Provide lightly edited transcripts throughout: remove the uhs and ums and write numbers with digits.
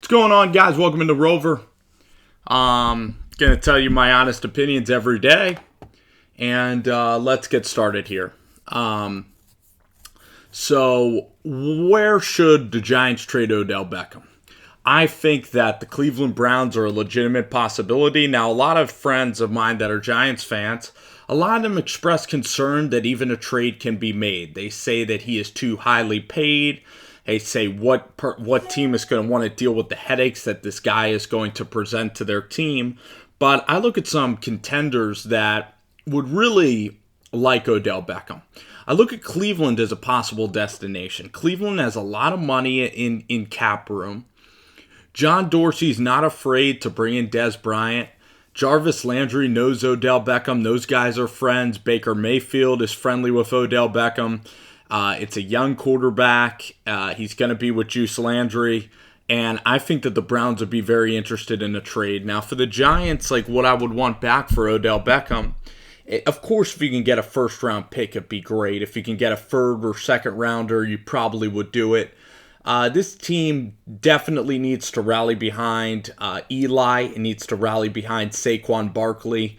What's going on, guys? Welcome into Rover. Gonna tell you my honest opinions every day, and let's get started here. So where should the Giants trade Odell Beckham? I think that the Cleveland Browns are a legitimate possibility. Now, a lot of friends of mine that are Giants fans, a lot of them express concern that even a trade can be made. They say that he is too highly paid. They say what team is going to want to deal with the headaches that this guy is going to present to their team. But I look at some contenders that would really like Odell Beckham. I look at Cleveland as a possible destination. Cleveland has a lot of money in cap room. John Dorsey's not afraid to bring in Dez Bryant. Jarvis Landry knows Odell Beckham. Those guys are friends. Baker Mayfield is friendly with Odell Beckham. It's a young quarterback. He's going to be with Juice Landry. And I think that the Browns would be very interested in a trade. Now, for the Giants, like what I would want back for Odell Beckham, of course, if you can get a first-round pick, it'd be great. If you can get a third or second-rounder, you probably would do it. This team definitely needs to rally behind Eli. It needs to rally behind Saquon Barkley.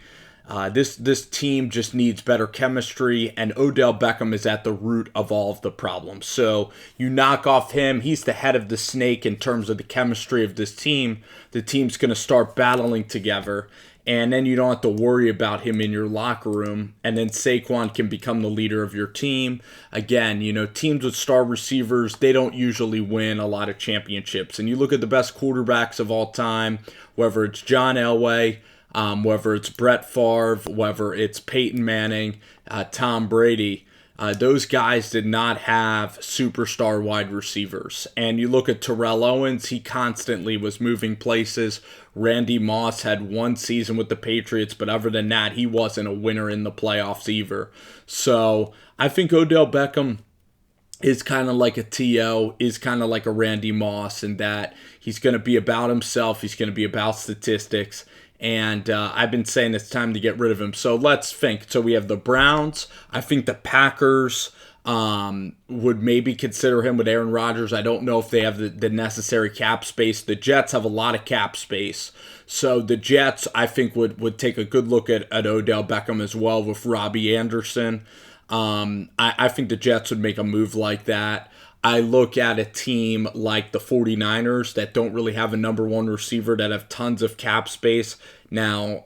This team just needs better chemistry, and Odell Beckham is at the root of all of the problems. So you knock off him, he's the head of the snake in terms of the chemistry of this team. The team's going to start battling together, and then you don't have to worry about him in your locker room, and then Saquon can become the leader of your team. Again, teams with star receivers, they don't usually win a lot of championships. And you look at the best quarterbacks of all time, whether it's John Elway, whether it's Brett Favre, whether it's Peyton Manning, Tom Brady, those guys did not have superstar wide receivers. And you look at Terrell Owens, he constantly was moving places. Randy Moss had one season with the Patriots, but other than that, he wasn't a winner in the playoffs either. So I think Odell Beckham is kind of like a T.O., is kind of like a Randy Moss, in that he's going to be about himself, he's going to be about statistics. And I've been saying it's time to get rid of him. So let's think. So we have the Browns. I think the Packers would maybe consider him with Aaron Rodgers. I don't know if they have the necessary cap space. The Jets have a lot of cap space. So the Jets, I think, would take a good look at Odell Beckham as well with Robbie Anderson. I think the Jets would make a move like that. I look at a team like the 49ers that don't really have a number one receiver, that have tons of cap space. Now,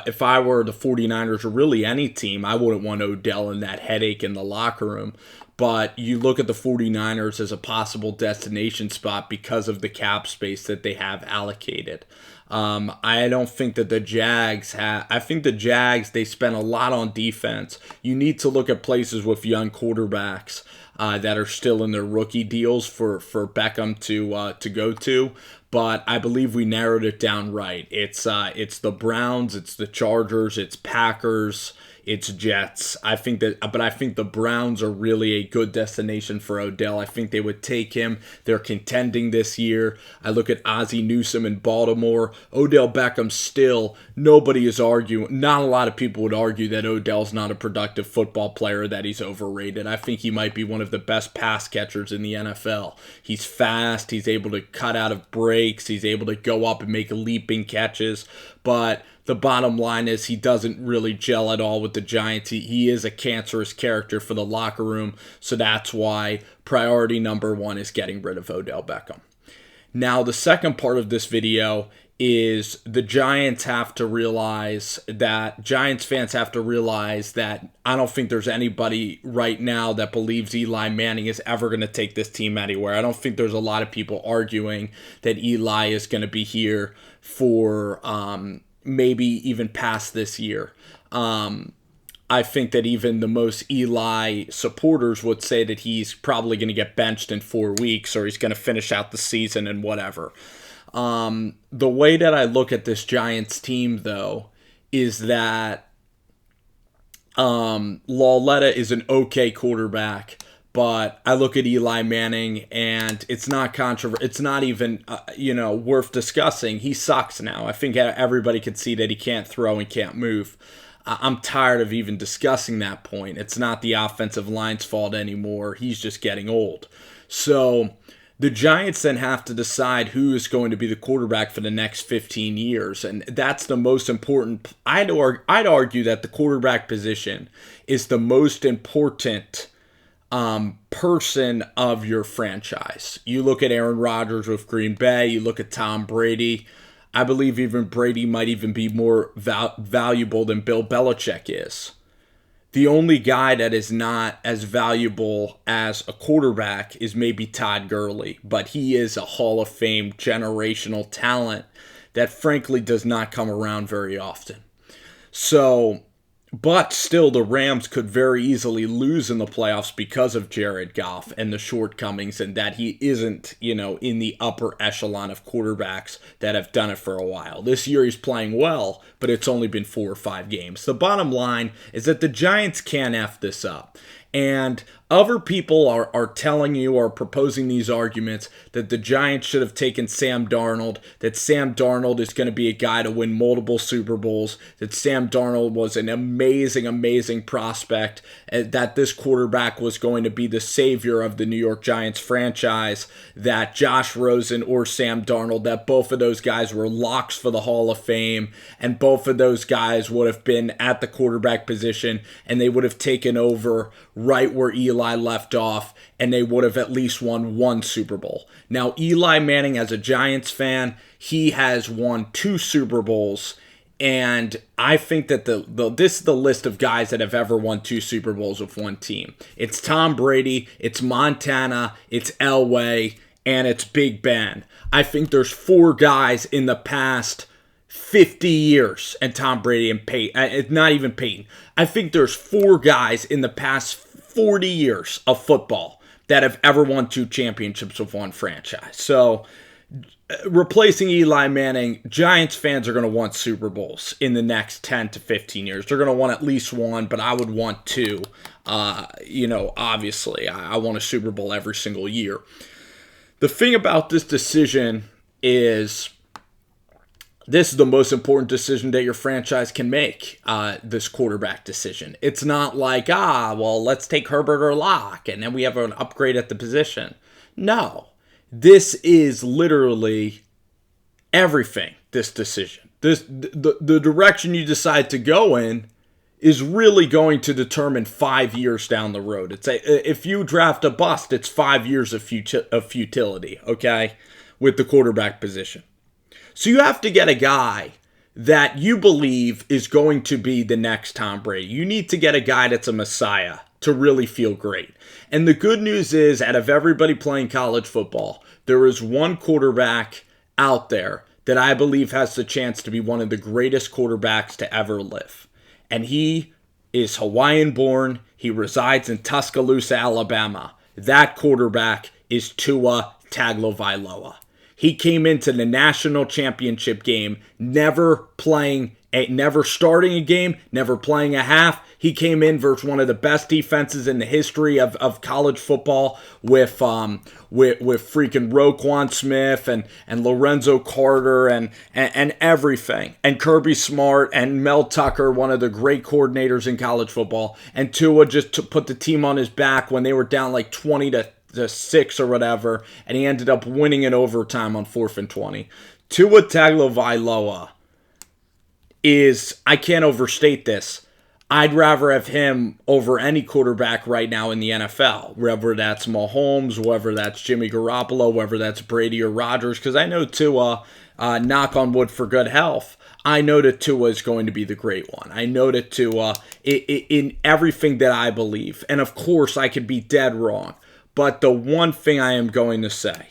if I were the 49ers or really any team, I wouldn't want Odell in that headache in the locker room. But you look at the 49ers as a possible destination spot because of the cap space that they have allocated. I don't think that the Jags have. I think the Jags, they spend a lot on defense. You need to look at places with young quarterbacks that are still in their rookie deals for Beckham to go to. But I believe we narrowed it down right. It's the Browns, it's the Chargers, it's Packers, it's Jets. I think the Browns are really a good destination for Odell. I think they would take him. They're contending this year. I look at Ozzie Newsome in Baltimore. Odell Beckham still, nobody is arguing. Not a lot of people would argue that Odell's not a productive football player, that he's overrated. I think he might be one of the best pass catchers in the NFL. He's fast. He's able to cut out of breaks. He's able to go up and make leaping catches. But the bottom line is he doesn't really gel at all with the Giants. He is a cancerous character for the locker room. So that's why priority number one is getting rid of Odell Beckham. Now, the second part of this video is the Giants fans have to realize that I don't think there's anybody right now that believes Eli Manning is ever going to take this team anywhere. I don't think there's a lot of people arguing that Eli is going to be here for maybe even past this year. I think that even the most Eli supporters would say that he's probably going to get benched in 4 weeks, or he's going to finish out the season and whatever. The way that I look at this Giants team, though, is that Lauletta is an okay quarterback, but I look at Eli Manning and it's not It's not even worth discussing. He sucks now. I think everybody can see that he can't throw and can't move. I'm tired of even discussing that point. It's not the offensive line's fault anymore. He's just getting old. So The Giants then have to decide who is going to be the quarterback for the next 15 years. And that's the most important. I'd argue that the quarterback position is the most important person of your franchise. You look at Aaron Rodgers with Green Bay, you look at Tom Brady. I believe even Brady might even be more valuable than Bill Belichick is. The only guy that is not as valuable as a quarterback is maybe Todd Gurley, but he is a Hall of Fame generational talent that frankly does not come around very often. So, but still the Rams could very easily lose in the playoffs because of Jared Goff and the shortcomings and that he isn't, in the upper echelon of quarterbacks that have done it for a while. This year he's playing well, but it's only been 4 or 5 games. The bottom line is that the Giants can't F this up. And other people are telling you or proposing these arguments that the Giants should have taken Sam Darnold, that Sam Darnold is going to be a guy to win multiple Super Bowls, that Sam Darnold was an amazing, amazing prospect, that this quarterback was going to be the savior of the New York Giants franchise, that Josh Rosen or Sam Darnold, that both of those guys were locks for the Hall of Fame, and both of those guys would have been at the quarterback position, and they would have taken over right where Eli left off, and they would have at least won 1 Super Bowl. Now, Eli Manning, as a Giants fan, he has won 2 Super Bowls, and I think that this is the list of guys that have ever won 2 Super Bowls with one team. It's Tom Brady, it's Montana, it's Elway, and it's Big Ben. I think there's 4 guys in the past 50 years, and Tom Brady and Peyton, not even Peyton. I think there's 4 guys in the past 40 years of football that have ever won 2 championships with one franchise. So, replacing Eli Manning, Giants fans are going to want Super Bowls in the next 10 to 15 years. They're going to want at least 1, but I would want 2. Obviously, I want a Super Bowl every single year. The thing about this decision is, this is the most important decision that your franchise can make, this quarterback decision. It's not like, let's take Herbert or Locke, and then we have an upgrade at the position. No. This is literally everything, this decision. The direction you decide to go in is really going to determine 5 years down the road. If you draft a bust, it's 5 years of futility, okay, with the quarterback position. So you have to get a guy that you believe is going to be the next Tom Brady. You need to get a guy that's a messiah to really feel great. And the good news is, out of everybody playing college football, there is one quarterback out there that I believe has the chance to be one of the greatest quarterbacks to ever live. And he is Hawaiian-born. He resides in Tuscaloosa, Alabama. That quarterback is Tua Tagovailoa. He came into the national championship game never starting a game, never playing a half. He came in versus one of the best defenses in the history of college football with freaking Roquan Smith and Lorenzo Carter and everything. And Kirby Smart and Mel Tucker, one of the great coordinators in college football. And Tua just put the team on his back when they were down like 20 to 6 or whatever, and he ended up winning in overtime on 4th and 20. Tua Tagovailoa is, I can't overstate this, I'd rather have him over any quarterback right now in the NFL, whether that's Mahomes, whether that's Jimmy Garoppolo, whether that's Brady or Rodgers, because I know Tua, knock on wood for good health, I know that Tua is going to be the great one. I know that Tua, in everything that I believe, and of course I could be dead wrong, but the one thing I am going to say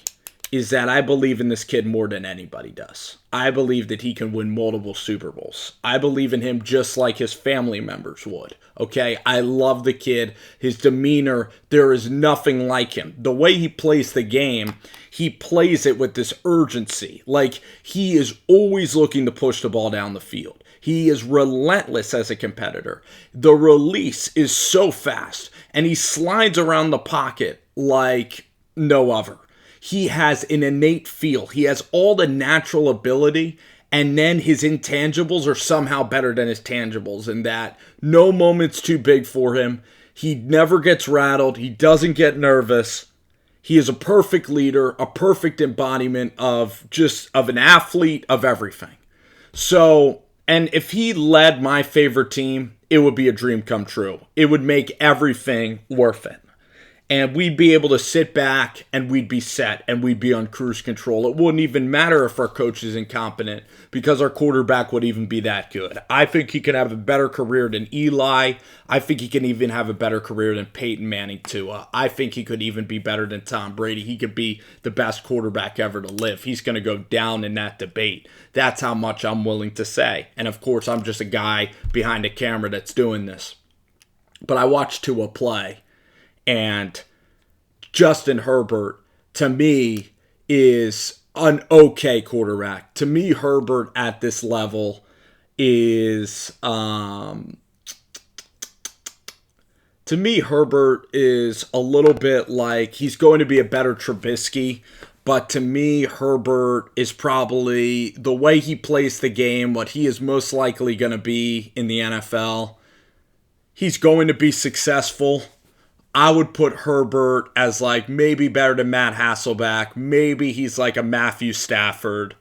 is that I believe in this kid more than anybody does. I believe that he can win multiple Super Bowls. I believe in him just like his family members would. Okay? I love the kid. His demeanor, there is nothing like him. The way he plays the game, he plays it with this urgency. Like, he is always looking to push the ball down the field. He is relentless as a competitor. The release is so fast, and he slides around the pocket like no other. He has an innate feel. He has all the natural ability, and then his intangibles are somehow better than his tangibles in that no moment's too big for him. He never gets rattled. He doesn't get nervous. He is a perfect leader, a perfect embodiment of an athlete, of everything. So, and if he led my favorite team, it would be a dream come true. It would make everything worth it. And we'd be able to sit back and we'd be set and we'd be on cruise control. It wouldn't even matter if our coach is incompetent because our quarterback would even be that good. I think he could have a better career than Eli. I think he can even have a better career than Peyton Manning Tua. I think he could even be better than Tom Brady. He could be the best quarterback ever to live. He's going to go down in that debate. That's how much I'm willing to say. And of course, I'm just a guy behind a camera that's doing this. But I watched Tua play. And Justin Herbert, to me, is an okay quarterback. To me, Herbert at this level is... to me, Herbert is a little bit like... He's going to be a better Trubisky. But to me, Herbert is probably... The way he plays the game, what he is most likely going to be in the NFL. He's going to be successful. I would put Herbert as like maybe better than Matt Hasselbeck. Maybe he's like a Matthew Stafford.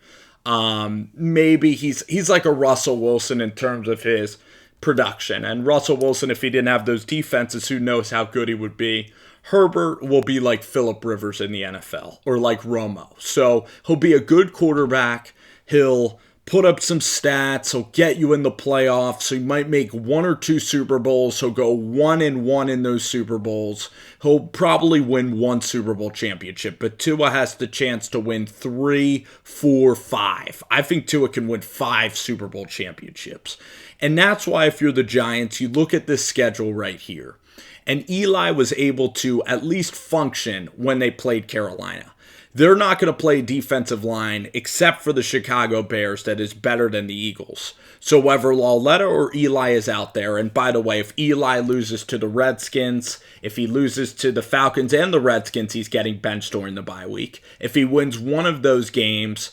Maybe he's like a Russell Wilson in terms of his production. And Russell Wilson, if he didn't have those defenses, who knows how good he would be. Herbert will be like Phillip Rivers in the NFL or like Romo. So he'll be a good quarterback. He'll put up some stats. He'll get you in the playoffs. So he might make 1 or 2 Super Bowls. He'll go 1-1 in those Super Bowls. He'll probably win 1 Super Bowl championship. But Tua has the chance to win 3, 4, 5. I think Tua can win 5 Super Bowl championships. And that's why if you're the Giants, you look at this schedule right here. And Eli was able to at least function when they played Carolina. They're not going to play defensive line except for the Chicago Bears that is better than the Eagles. So whether Lauletta or Eli is out there, and by the way, if Eli loses to the Redskins, if he loses to the Falcons and the Redskins, he's getting benched during the bye week. If he wins one of those games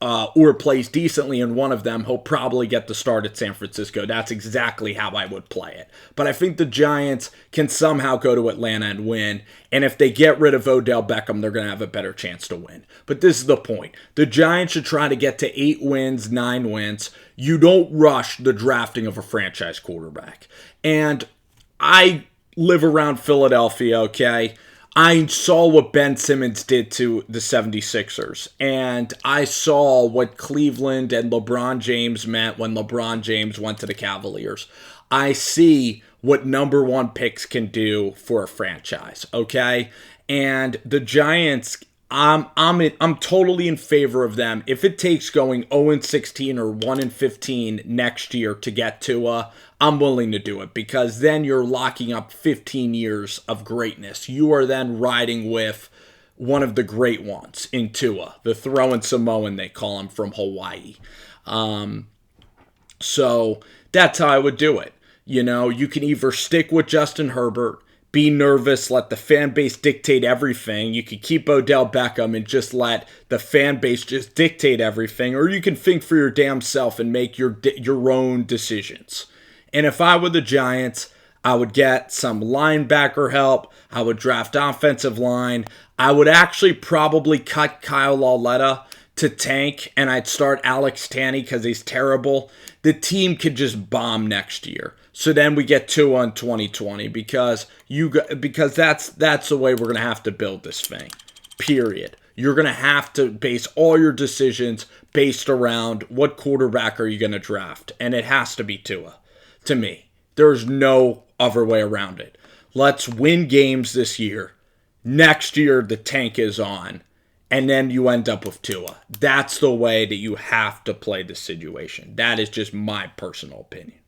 or plays decently in one of them, he'll probably get the start at San Francisco. That's exactly how I would play it. But I think the Giants can somehow go to Atlanta and win. And if they get rid of Odell Beckham, they're going to have a better chance to win. But this is the point. The Giants should try to get to 8 wins, 9 wins. You don't rush the drafting of a franchise quarterback. And I live around Philadelphia, okay? I saw what Ben Simmons did to the 76ers, and I saw what Cleveland and LeBron James meant when LeBron James went to the Cavaliers. I see what number 1 picks can do for a franchise, okay? And the Giants, I'm totally in favor of them. If it takes going 0-16 or 1-15 next year to get Tua, I'm willing to do it because then you're locking up 15 years of greatness. You are then riding with one of the great ones in Tua, the throwing Samoan they call him from Hawaii. So that's how I would do it. You know, you can either stick with Justin Herbert, be nervous, let the fan base dictate everything. You could keep Odell Beckham and just let the fan base just dictate everything. Or you can think for your damn self and make your own decisions. And if I were the Giants, I would get some linebacker help. I would draft offensive line. I would actually probably cut Kyle Lauletta to tank, and I'd start Alex Tanney because he's terrible. The team could just bomb next year. So then we get 2 on 2020 because that's the way we're going to have to build this thing. Period. You're going to have to base all your decisions based around what quarterback are you going to draft, and it has to be Tua. To me, there's no other way around it. Let's win games this year. Next year, the tank is on. And then you end up with Tua. That's the way that you have to play the situation. That is just my personal opinion.